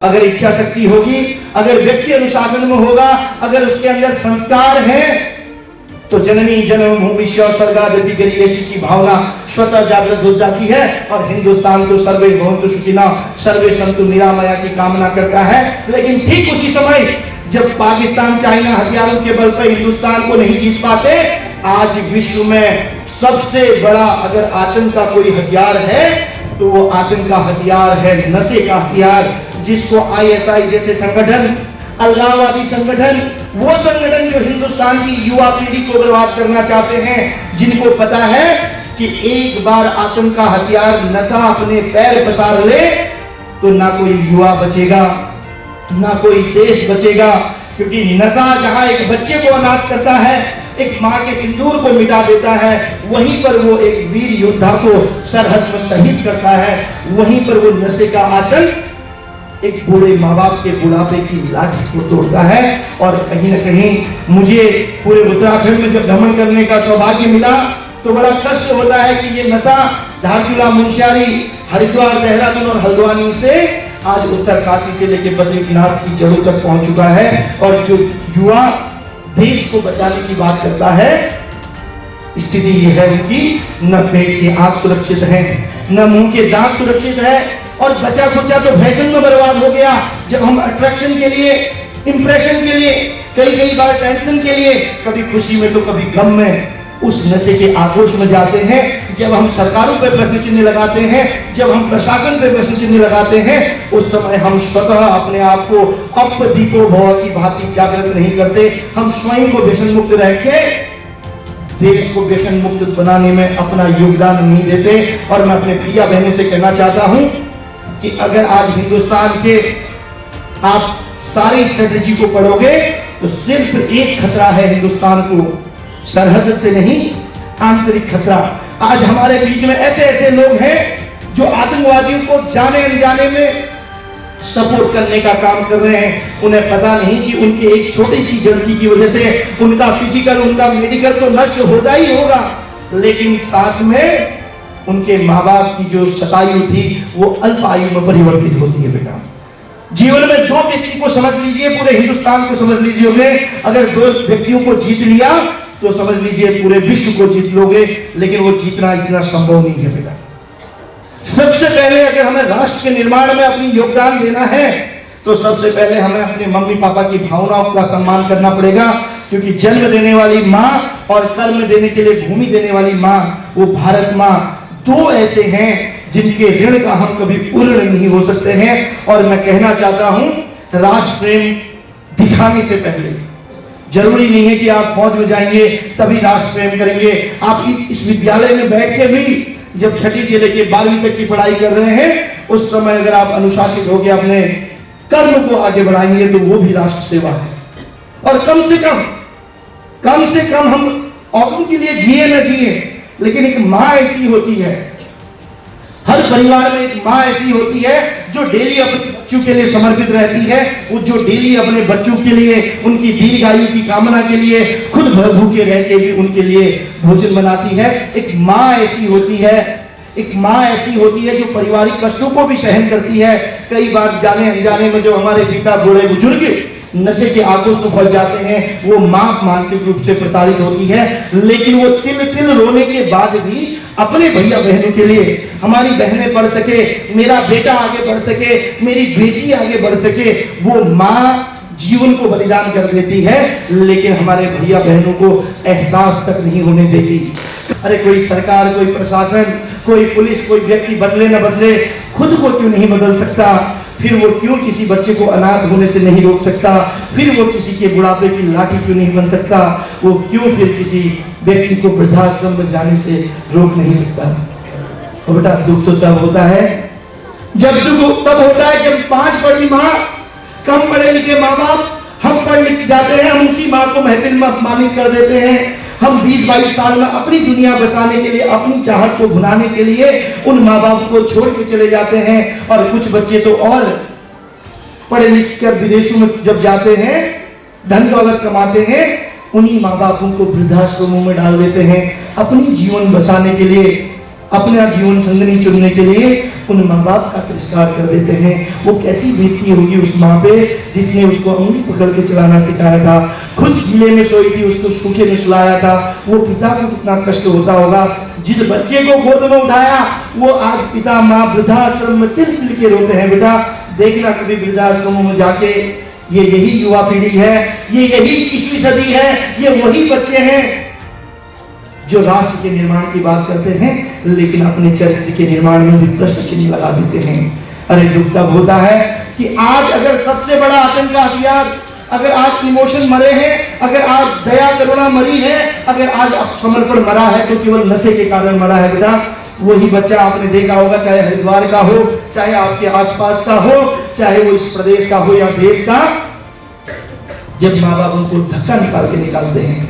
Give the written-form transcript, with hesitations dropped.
अगर इच्छा शक्ति होगी, अगर व्यक्ति अनुशासन में होगा, अगर उसके अंदर संस्कार है, तो जननी जन्मभूमि स्वर्गादपि गरीयसी की भावना स्वतः जागृत हो जाती है और हिंदुस्तान को सर्वे भवन्तु सुखिनः सर्वे सन्तु निरामया की कामना करता है। लेकिन ठीक उसी समय जब पाकिस्तान चाइना हथियारों के बल पर हिंदुस्तान को नहीं जीत पाते, आज विश्व में सबसे बड़ा अगर आतंक का कोई हथियार है तो वो आतंक का हथियार है नशे का हथियार, जिसको आईएसआई जैसे संगठन, अलगाववादी संगठन, वो संगठन जो हिंदुस्तान की युवा पीढ़ी को बर्बाद करना चाहते हैं, जिनको पता है कि एक बार आतंक का हथियार नशा अपने पैर पसार ले तो ना कोई युवा बचेगा, ना कोई देश बचेगा। क्योंकि नशा जहां एक बच्चे को अनाथ करता है, एक माँ के सिंदूर को मिटा देता है, वहीं पर वो एक वीर योद्धा को सरहद में शहीद करता है, वहीं पर वो नशे का आतंक एक बूढ़े माँ बाप के बुढ़ापे की लाठी को तोड़ता है। और कहीं न कहीं मुझे पूरे उत्तराखंड में जब भ्रमण करने का सौभाग्य मिला तो बड़ा कष्ट होता है कि ये नशा धारचूला, मुंशियारी, हरिद्वार, देहरादून और हल्द्वानी से आज उत्तरकाशी से लेकर बद्रीनाथ की जड़ों तक पहुंच चुका है। और जो युवा देश को बचाने की बात करता है, स्थिति यह है उनकी, न पेट के आंख सुरक्षित है, न मुंह के दांत सुरक्षित है, और बचा खुचा तो फैशन में बर्बाद हो गया। जब हम अट्रैक्शन के लिए, इंप्रेशन के लिए, कई बार टेंशन के लिए, कभी खुशी में तो कभी गम में उस नशे के आक्रोश में जाते हैं। जब हम सरकारों पर प्रश्न चिन्ह लगाते हैं, जब हम प्रशासन पर प्रश्न चिन्ह लगाते हैं, उस समय हम स्वतः अपने आप को अपदीपो भव की भांति जागृत नहीं करते। हम स्वयं को व्यसन मुक्त रह के देश को व्यसन मुक्त बनाने में अपना योगदान नहीं देते। और मैं अपने भैया बहनों से कहना चाहता हूं कि अगर आज हिंदुस्तान के आप सारी स्ट्रेटेजी को पढ़ोगे तो सिर्फ एक खतरा है हिंदुस्तान को, सरहद से नहीं, आंतरिक खतरा। आज हमारे बीच में ऐसे ऐसे लोग हैं जो आतंकवादियों को जाने अनजाने में सपोर्ट करने का काम कर रहे हैं। उन्हें पता नहीं कि उनके एक छोटी सी गलती की वजह से उनका फिजिकल, उनका मेडिकल तो नष्ट होता ही होगा, लेकिन साथ में उनके माँ बाप की जो शतायु थी वो अल्प आयु में परिवर्तित होती है। बेटा, जीवन में दो व्यक्ति को समझ लीजिए, पूरे हिंदुस्तान को समझ लीजिए। अगर दो व्यक्तियों को जीत लिया तो समझ लीजिए पूरे विश्व को जीत लोगे, लेकिन वो जीतना इतना संभव नहीं है। बेटा, सबसे पहले अगर हमें राष्ट्र के निर्माण में अपनी योगदान देना है तो सबसे पहले हमें अपने मम्मी पापा की भावनाओं का सम्मान करना पड़ेगा। क्योंकि जन्म देने वाली माँ और कर्म देने के लिए भूमि देने वाली माँ, वो भारत माँ, दो ऐसे हैं जिनके ऋण का हम कभी पूर्ण नहीं हो सकते हैं। और मैं कहना चाहता हूं, राष्ट्र प्रेम दिखाने से पहले जरूरी नहीं है कि आप फौज में जाएंगे तभी राष्ट्र प्रेम करेंगे। आप इस विद्यालय में बैठ के भी जब छठी से लेकर 12वीं तक की पढ़ाई कर रहे हैं, उस समय अगर आप अनुशासित होकर अपने कर्म को आगे बढ़ाएंगे तो वो भी राष्ट्र सेवा है। और कम से कम हम औरों के लिए जिए न जिए, लेकिन एक माँ ऐसी होती है, हर परिवार में एक माँ ऐसी होती है जो डेली अपने बच्चों के लिए समर्पित रहती है। वो जो डेली अपने बच्चों के लिए, उनकी दीर्घायु की कामना के लिए खुद भूखे रह के भी उनके लिए भोजन बनाती है। एक माँ ऐसी होती है, एक माँ ऐसी होती है जो पारिवारिक कष्टों को भी सहन करती है। कई बार जाने अनजाने में जो हमारे पिता बूढ़े बुजुर्ग नशे के आक्रोश में फंस जाते हैं, वो माँ मानसिक रूप से प्रताड़ित होती है, लेकिन वो तिल तिल रोने के बाद भी अपने भैया बहनों के लिए, हमारी बहनें पढ़ सके, मेरा बेटा आगे बढ़ सके, मेरी बेटी आगे बढ़ सके, वो माँ जीवन को बलिदान कर देती है। लेकिन हमारे भैया बहनों को एहसास तक नहीं होने देती। अरे कोई सरकार, कोई प्रशासन, कोई पुलिस, कोई व्यक्ति बदले न बदले, खुद को क्यों नहीं बदल सकता? फिर वो क्यों किसी बच्चे को अनाथ होने से नहीं रोक सकता? फिर वो किसी के बुढ़ापे की लाठी क्यों नहीं बन सकता? वो क्यों फिर किसी व्यक्ति को वृद्धाश्रम में जाने से रोक नहीं सकता? तो बेटा, दुख तो तब होता है जब 5 बड़ी माँ, कम पढ़े लिखे माँ बाप, हम पढ़ लिख जाते हैं, हम उसी माँ को महफिल में अपमानित कर देते हैं। हम 20-22 साल में अपनी दुनिया बसाने के लिए, अपनी चाहत को भुनाने के लिए उन माँ बाप को छोड़ के चले जाते हैं। और कुछ बच्चे तो और पढ़े लिख कर विदेशों में जब जाते हैं, धन दौलत कमाते हैं, उन्हीं माँ बापों को वृद्धाश्रमों में डाल देते हैं। अपनी जीवन बसाने के लिए, अपना जीवन संगनी चुनने के लिए उन माँ बाप का तिरस्कार कर देते हैं। वो कैसी बीतती होगी उस माँ पे जिसने उसको उंगली पकड़ के चलाना सिखाया था, खुद गीले में सोई थी, उसको सूखे में सुलाया था। वो पिता को कितना कष्ट होता होगा। जिस बच्चे को गोद में उठाया वो आज पिता माँ वृद्धाश्रम में तिल तिल के रोते हैं। बेटा देखना कभी वृद्धाश्रमों में जाके, ये यही युवा पीढ़ी है, ये यही 21वीं सदी है, ये वही बच्चे हैं जो राष्ट्र के निर्माण की बात करते हैं लेकिन अपने चरित्र के निर्माण में भी प्रश्न चिन्ह लगा देते हैं। अरे दुख तब होता है कि आज अगर सबसे बड़ा आतंक का हथियार, अगर आज इमोशन मरे हैं, अगर आज दया करुणा मरी है, अगर आज समर्पण मरा है तो केवल नशे के कारण मरा है। बेटा वही बच्चा आपने देखा होगा, चाहे हरिद्वार का हो, चाहे आपके आसपास का हो, चाहे वो इस प्रदेश का हो या देश का, जब माँ बाप उनको धक्का निकाल के निकालते हैं